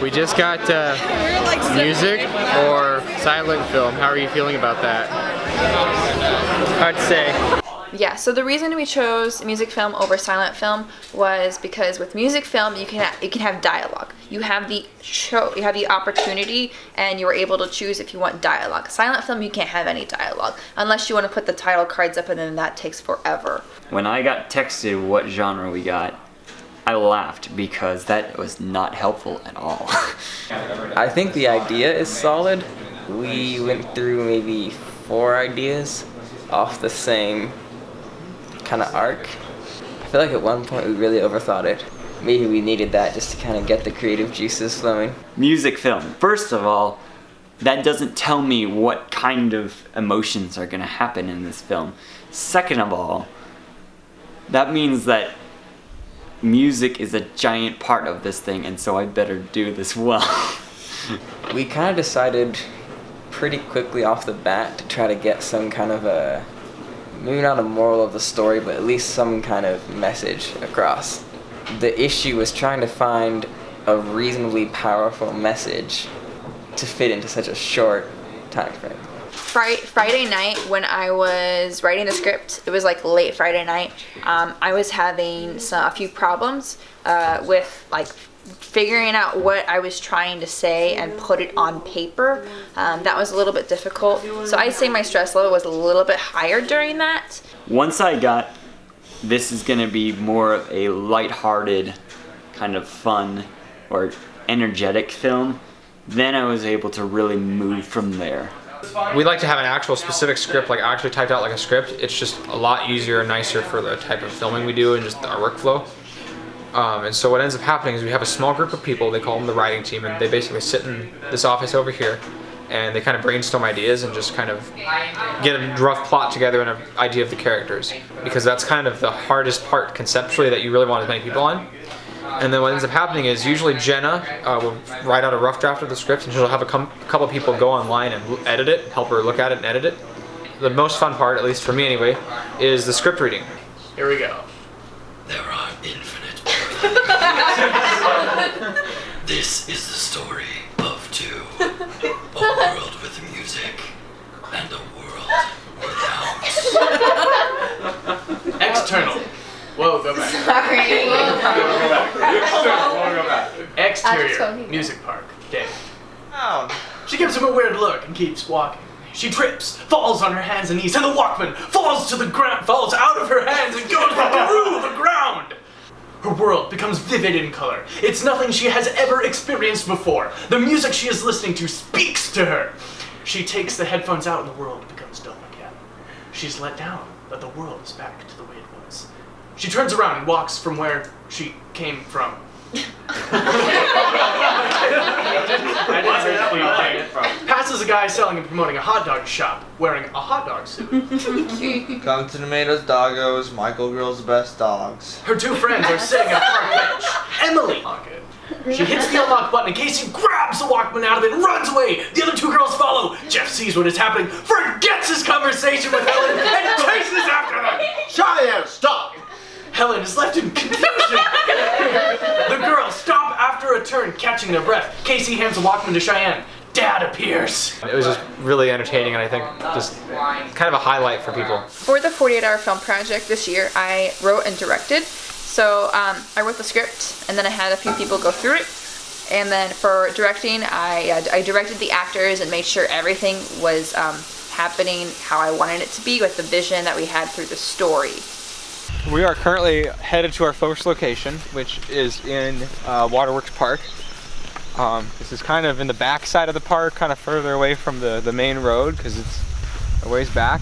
We just got music or silent film. How are you feeling about that? Hard to say. Yeah, so the reason we chose music film over silent film was because with music film you can have dialogue. You have the opportunity, and you are able to choose if you want dialogue. Silent film, you can't have any dialogue unless you want to put the title cards up, and then that takes forever. When I got texted what genre we got, I laughed because that was not helpful at all. I think the idea is solid. We went through maybe 4 ideas off the same kind of arc. I feel like at one point we really overthought it. Maybe we needed that just to kind of get the creative juices flowing. Music film. First of all, that doesn't tell me what kind of emotions are going to happen in this film. Second of all, that means that music is a giant part of this thing, and so I better do this well. We kind of decided pretty quickly off the bat to try to get some kind of a, maybe not a moral of the story, but at least some kind of message across. The issue was trying to find a reasonably powerful message to fit into such a short time frame. Friday night when I was writing the script, it was like late Friday night, I was having a few problems with like figuring out what I was trying to say and put it on paper. That was a little bit difficult. So I'd say my stress level was a little bit higher during that. Once I got, this is going to be more of a lighthearted, kind of fun or energetic film, then I was able to really move from there. We like to have an actual specific script, like actually typed out like a script. It's just a lot easier and nicer for the type of filming we do and just our workflow. And so what ends up happening is we have a small group of people, they call them the writing team, and they basically sit in this office over here and they kind of brainstorm ideas and just kind of get a rough plot together and an idea of the characters, because that's kind of the hardest part conceptually that you really want as many people on. And then what ends up happening is usually Jenna will write out a rough draft of the script, and she'll have a couple people go online and edit it, help her look at it and edit it. The most fun part, at least for me anyway, is the script reading. Here we go. There are infinite This is the story of two. A world with music and a world without. External. Whoa, go back. Sorry. Go back. Exterior. Music park. Dave. She gives him a weird look and keeps walking. She trips, falls on her hands and knees, and the Walkman falls to the ground, falls out of her hands and goes through the ground. Her world becomes vivid in color. It's nothing she has ever experienced before. The music she is listening to speaks to her. She takes the headphones out and the world becomes dull again. She's let down, but the world is back to the way it was. She turns around and walks from where she came from. Passes a guy selling and promoting a hot dog shop wearing a hot dog suit. Come to Tomatoes Doggos, Michael grills the best dogs. Her two friends are sitting at a park bench. Emily! She hits the unlock button and Casey grabs the Walkman out of it and runs away. The other two girls follow. Jeff sees what is happening, forgets his conversation with Helen, and chases after them. Cheyenne, stop! Helen is left in confusion. The girls stop after a turn, catching their breath. Casey hands the Walkman to Cheyenne. Dad appears. It was just really entertaining, and I think just kind of a highlight for people. For the 48-hour film project this year, I wrote and directed. So I wrote the script, and then I had a few people go through it. And then for directing, I directed the actors and made sure everything was happening how I wanted it to be with the vision that we had through the story. We are currently headed to our first location, which is in Waterworks Park. This is kind of in the back side of the park, kind of further away from the main road because it's a ways back.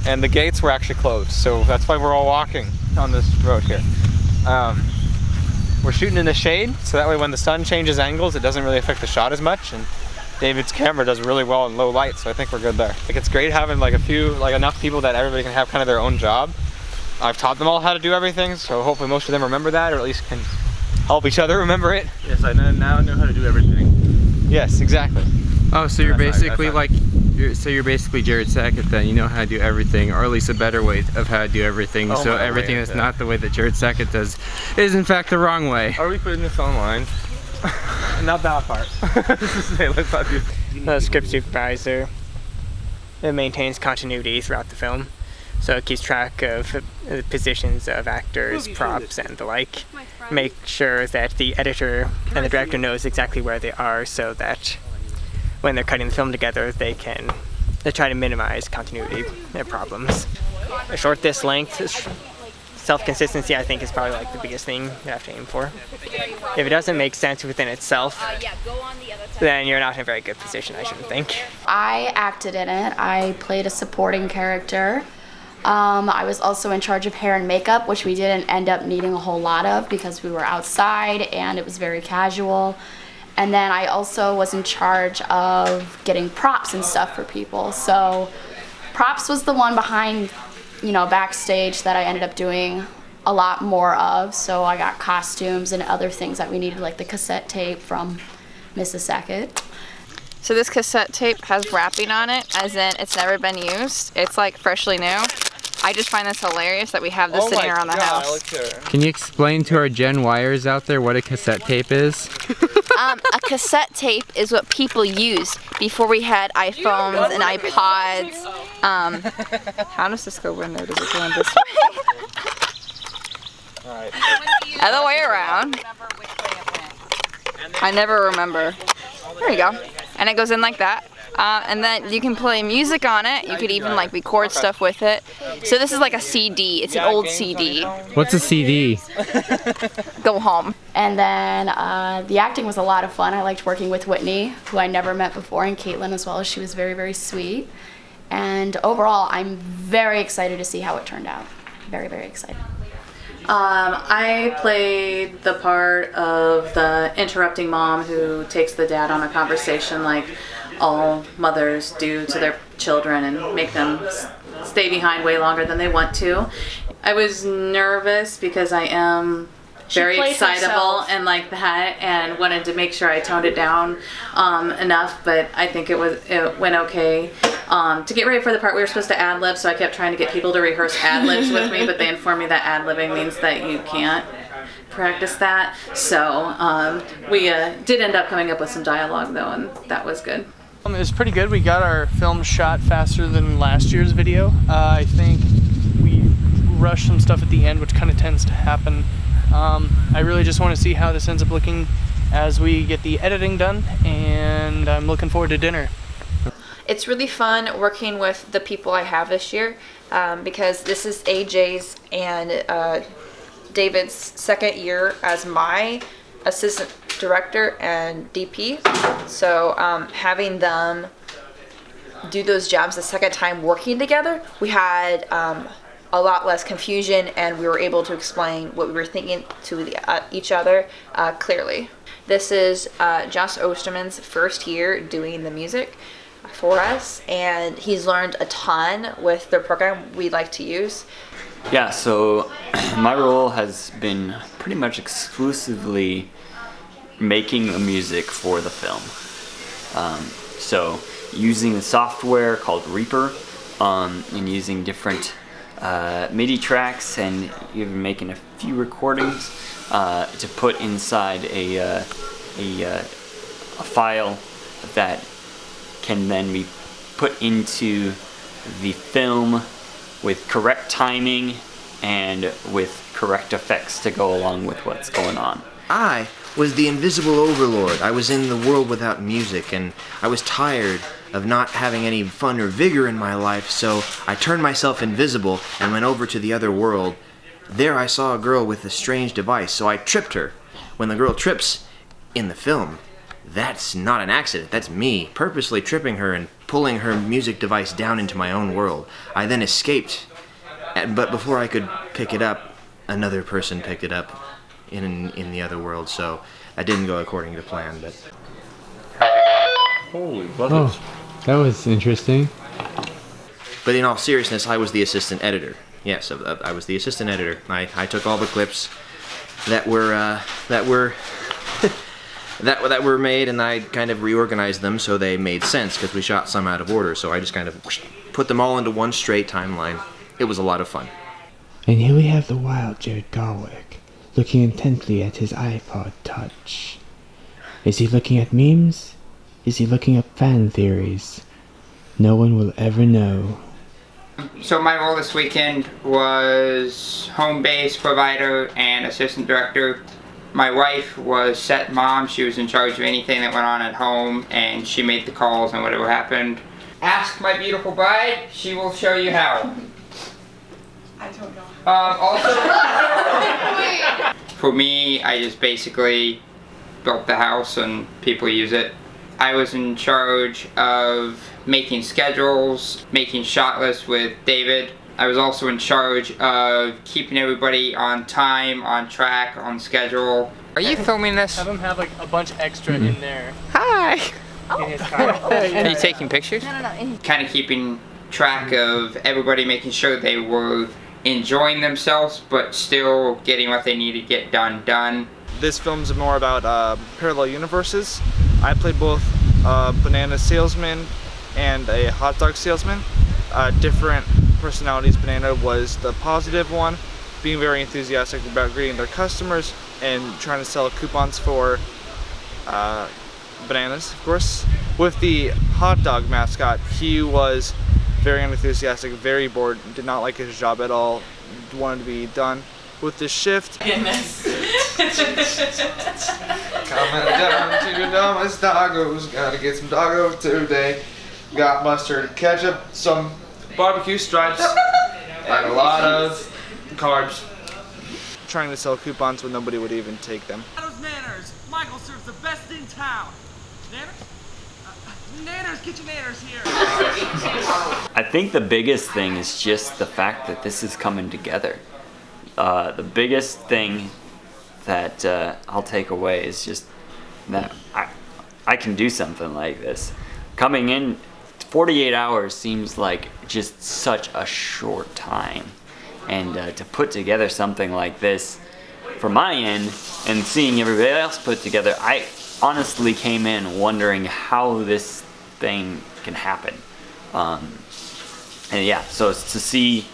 And the gates were actually closed, so that's why we're all walking on this road here. We're shooting in the shade, so that way when the sun changes angles, it doesn't really affect the shot as much. And David's camera does really well in low light, so I think we're good there. Like, it's great having like enough people that everybody can have kind of their own job. I've taught them all how to do everything, so hopefully most of them remember that, or at least can help each other remember it. Yes, I now know how to do everything. Yes, exactly. Oh, so you're basically like, you're basically Jared Sackett then. You know how to do everything, or at least a better way of how to do everything. So everything that's not the way that Jared Sackett does is in fact the wrong way. Are we putting this online? Not that part. The script supervisor. It maintains continuity throughout the film, so it keeps track of the positions of actors, props, and the like. Make sure that the editor and the director knows exactly where they are, so that when they're cutting the film together, they try to minimize continuity problems. A short this length, self-consistency, I think, is probably like the biggest thing you have to aim for. If it doesn't make sense within itself, then you're not in a very good position, I shouldn't think. I acted in it. I played a supporting character. I was also in charge of hair and makeup, which we didn't end up needing a whole lot of because we were outside and it was very casual. And then I also was in charge of getting props and stuff for people. So props was the one behind, backstage that I ended up doing a lot more of. So I got costumes and other things that we needed, like the cassette tape from Mrs. Sackett. So this cassette tape has wrapping on it, as in it's never been used. It's like freshly new. I just find this hilarious that we have this sitting around the house. Can you explain to our Gen Yers out there what a cassette tape is? A cassette tape is what people used before we had iPhones and iPods. How does this go in there? Does it go in this way? Other way around. I never remember. There you go. And it goes in like that. And then you can play music on it. You could even like record stuff with it. So this is like a CD. It's an old CD. What's a CD? Go home. And then the acting was a lot of fun. I liked working with Whitney, who I never met before, and Caitlin as well. She was very, very sweet. And overall, I'm very excited to see how it turned out. Very, very excited. I played the part of the interrupting mom who takes the dad on a conversation like all mothers do to their children and make them stay behind way longer than they want to. I was nervous because I am very excitable and like that, and wanted to make sure I toned it down enough, but I think it went okay. To get ready for the part, we were supposed to ad-lib, so I kept trying to get people to rehearse ad-libs with me, but they informed me that ad-libbing means that you can't practice that. So we did end up coming up with some dialogue though, and that was good. It was pretty good. We got our film shot faster than last year's video. I think we rushed some stuff at the end, which kind of tends to happen. I really just want to see how this ends up looking as we get the editing done, and I'm looking forward to dinner. It's really fun working with the people I have this year because this is AJ's and David's second year as my assistant director and DP. So having them do those jobs the second time working together, we had a lot less confusion, and we were able to explain what we were thinking to each other clearly. This is Josh Osterman's first year doing the music for us, and he's learned a ton with the program we like to use. Yeah, so my role has been pretty much exclusively making the music for the film. So using the software called Reaper, and using different MIDI tracks, and even making a few recordings to put inside a file that can then be put into the film with correct timing and with correct effects to go along with what's going on. I was the invisible overlord. I was in the world without music, and I was tired of not having any fun or vigor in my life, so I turned myself invisible and went over to the other world. There I saw a girl with a strange device, so I tripped her. When the girl trips in the film, that's not an accident. That's me purposely tripping her and pulling her music device down into my own world. I then escaped, but before I could pick it up, another person picked it up in the other world, so that didn't go according to plan. But holy buckets. Oh, that was interesting. But in all seriousness, I was the assistant editor. Yes, I was the assistant editor. I took all the clips that were that were made, and I kind of reorganized them so they made sense, because we shot some out of order. So I just kind of put them all into one straight timeline. It was a lot of fun. And here we have the wild Jared Garwick, looking intently at his iPod Touch. Is he looking at memes? Is he looking up fan theories? No one will ever know. So my role this weekend was home base provider and assistant director. My wife was set mom. She was in charge of anything that went on at home, and she made the calls and whatever happened. Ask my beautiful bride, she will show you how. I don't know. Also, for me, I just basically built the house and people use it. I was in charge of making schedules, making shot lists with David. I was also in charge of keeping everybody on time, on track, on schedule. Are you filming this? Have him have like a bunch extra in there. Hi! In his car. Are you taking pictures? No. Kind of keeping track of everybody, making sure they were enjoying themselves, but still getting what they need to get done. This film's more about parallel universes. I played both a banana salesman and a hot dog salesman. Different personalities. Banana was the positive one, being very enthusiastic about greeting their customers and trying to sell coupons for bananas, of course. With the hot dog mascot, he was very unenthusiastic, very bored, did not like his job at all, wanted to be done with the shift. Goodness. Coming down to Dumbest Doggos, gotta get some doggos today. Got mustard, ketchup, some barbecue stripes, and a lot of carbs. Trying to sell coupons when nobody would even take them. Nanners! Michael serves the best in town! Nanners? Nanners, get your nanners here! I think the biggest thing is just the fact that this is coming together. The biggest thing that I'll take away is just that I can do something like this. Coming in, 48 hours seems like just such a short time. And to put together something like this from my end and seeing everybody else put together, I honestly came in wondering how this thing can happen. And yeah, so it's to see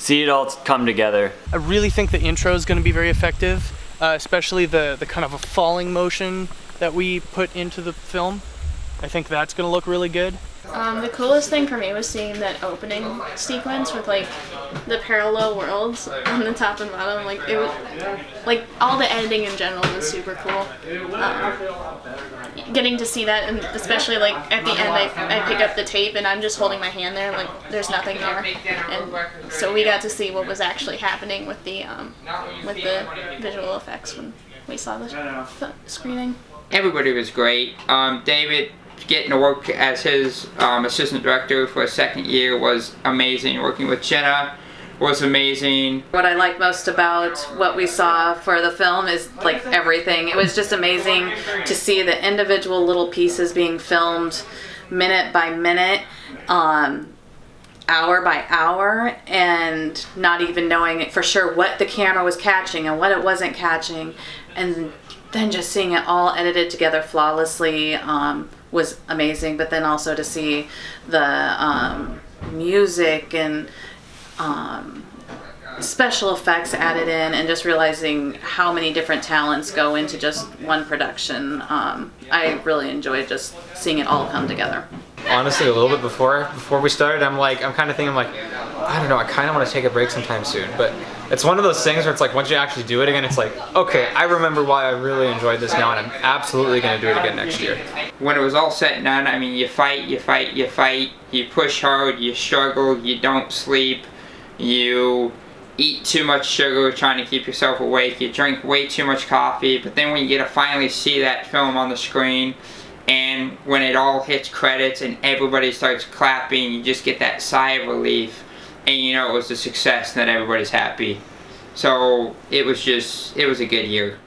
it all come together. I really think the intro is going to be very effective, especially the kind of a falling motion that we put into the film. I think that's going to look really good. The coolest thing for me was seeing that opening sequence with like the parallel worlds on the top and bottom. Like it was, like all the editing in general was super cool. Getting to see that, and especially like at the end, I pick up the tape and I'm just holding my hand there, like there's nothing there, and so we got to see what was actually happening with the visual effects when we saw the screening. Everybody was great. David getting to work as his assistant director for a second year was amazing. Working with Jenna was amazing. What I like most about what we saw for the film is like everything. It was just amazing to see the individual little pieces being filmed minute by minute, hour by hour, and not even knowing for sure what the camera was catching and what it wasn't catching, and then just seeing it all edited together flawlessly was amazing. But then also to see the music and special effects added in, and just realizing how many different talents go into just one production. I really enjoyed just seeing it all come together. Honestly, a little bit before we started, I'm kind of thinking like, I don't know, I kind of want to take a break sometime soon. But it's one of those things where it's like once you actually do it again, it's like, okay, I remember why I really enjoyed this now, and I'm absolutely going to do it again next year. When it was all said and done, I mean, you fight, you push hard, you struggle, you don't sleep, you eat too much sugar trying to keep yourself awake, you drink way too much coffee, but then when you get to finally see that film on the screen, and when it all hits credits and everybody starts clapping, you just get that sigh of relief, and you know it was a success and that everybody's happy. So it was a good year.